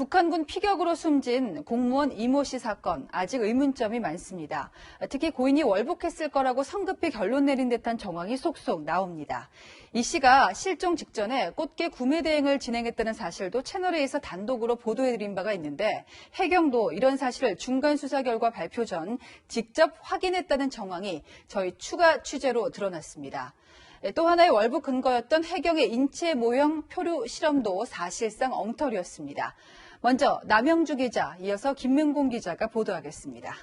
북한군 피격으로 숨진 공무원 이모 씨 사건, 아직 의문점이 많습니다. 특히 고인이 월북했을 거라고 성급히 결론 내린 듯한 정황이 속속 나옵니다. 이 씨가 실종 직전에 꽃게 구매 대행을 진행했다는 사실도 채널A에서 단독으로 보도해드린 바가 있는데, 해경도 이런 사실을 중간 수사 결과 발표 전 직접 확인했다는 정황이 저희 추가 취재로 드러났습니다. 또 하나의 월북 근거였던 해경의 인체 모형 표류 실험도 사실상 엉터리였습니다. 먼저 남영주 기자, 이어서 김명곤 기자가 보도하겠습니다.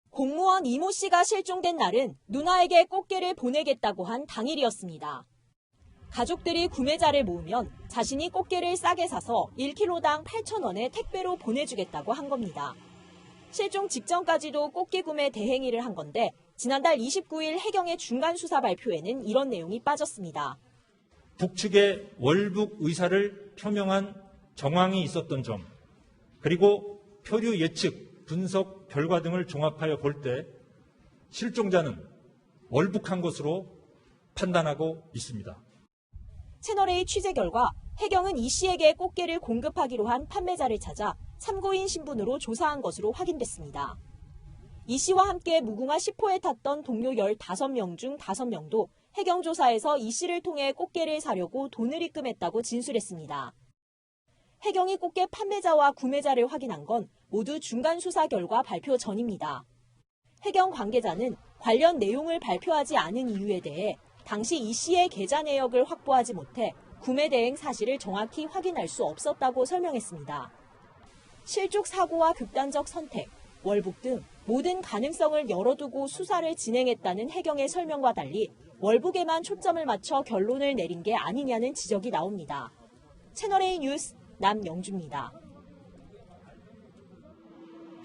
공무원 이모 씨가 실종된 날은 누나에게 꽃게를 보내겠다고 한 당일이었습니다. 가족들이 구매자를 모으면 자신이 꽃게를 싸게 사서 1kg당 8,000원에 택배로 보내주겠다고 한 겁니다. 실종 직전까지도 꽃게 구매 대행위를 한 건데, 지난달 29일 해경의 중간 수사 발표에는 이런 내용이 빠졌습니다. 북측의 월북 의사를 표명한 정황이 있었던 점, 그리고 표류 예측, 분석 결과 등을 종합하여 볼 때 실종자는 월북한 것으로 판단하고 있습니다. 채널A 취재 결과 해경은 이 씨에게 꽃게를 공급하기로 한 판매자를 찾아 참고인 신분으로 조사한 것으로 확인됐습니다. 이 씨와 함께 무궁화 10호에 탔던 동료 15명 중 5명도 해경 조사에서 이 씨를 통해 꽃게를 사려고 돈을 입금했다고 진술했습니다. 해경이 꽃게 판매자와 구매자를 확인한 건 모두 중간 수사 결과 발표 전입니다. 해경 관계자는 관련 내용을 발표하지 않은 이유에 대해 당시 이 씨의 계좌 내역을 확보하지 못해 구매 대행 사실을 정확히 확인할 수 없었다고 설명했습니다. 실족 사고와 극단적 선택, 월북 등 모든 가능성을 열어두고 수사를 진행했다는 해경의 설명과 달리 월북에만 초점을 맞춰 결론을 내린 게 아니냐는 지적이 나옵니다. 채널A 뉴스 남영주입니다.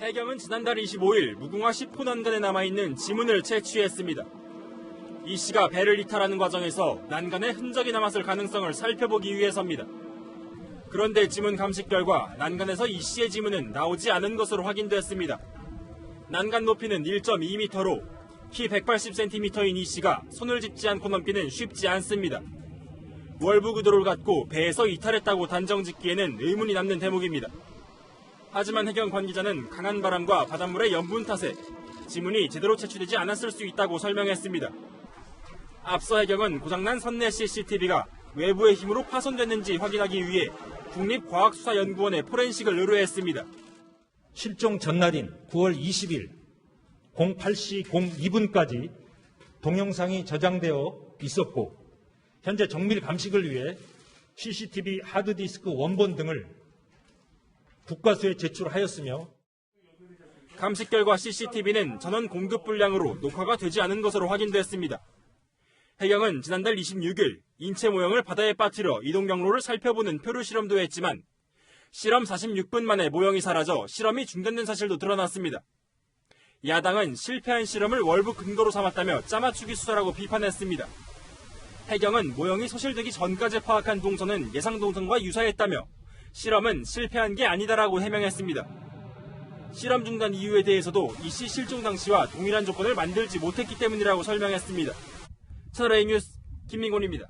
해경은 지난달 25일 무궁화 10호 난간에 남아있는 지문을 채취했습니다. 이 씨가 배를 이탈하는 과정에서 난간에 흔적이 남았을 가능성을 살펴보기 위해서입니다. 그런데 지문 감식 결과 난간에서 이 씨의 지문은 나오지 않은 것으로 확인됐습니다. 난간 높이는 1.2m로 키 180cm인 이 씨가 손을 짚지 않고 넘기는 쉽지 않습니다. 월북 의도를 갖고 배에서 이탈했다고 단정짓기에는 의문이 남는 대목입니다. 하지만 해경 관계자는 강한 바람과 바닷물의 염분 탓에 지문이 제대로 채취되지 않았을 수 있다고 설명했습니다. 앞서 해경은 고장난 선내 CCTV가 외부의 힘으로 파손됐는지 확인하기 위해 국립과학수사연구원에 포렌식을 의뢰했습니다. 실종 전날인 9월 20일 08시 02분까지 동영상이 저장되어 있었고, 현재 정밀 감식을 위해 CCTV 하드디스크 원본 등을 국과수에 제출하였으며, 감식 결과 CCTV는 전원 공급 불량으로 녹화가 되지 않은 것으로 확인됐습니다. 해경은 지난달 26일 인체 모형을 바다에 빠뜨려 이동 경로를 살펴보는 표류 실험도 했지만 실험 46분 만에 모형이 사라져 실험이 중단된 사실도 드러났습니다. 야당은 실패한 실험을 월북 근거로 삼았다며 짜맞추기 수사라고 비판했습니다. 해경은 모형이 소실되기 전까지 파악한 동선은 예상 동선과 유사했다며 실험은 실패한 게 아니다라고 해명했습니다. 실험 중단 이유에 대해서도 이 씨 실종 당시와 동일한 조건을 만들지 못했기 때문이라고 설명했습니다. 채널A 뉴스 김민곤입니다.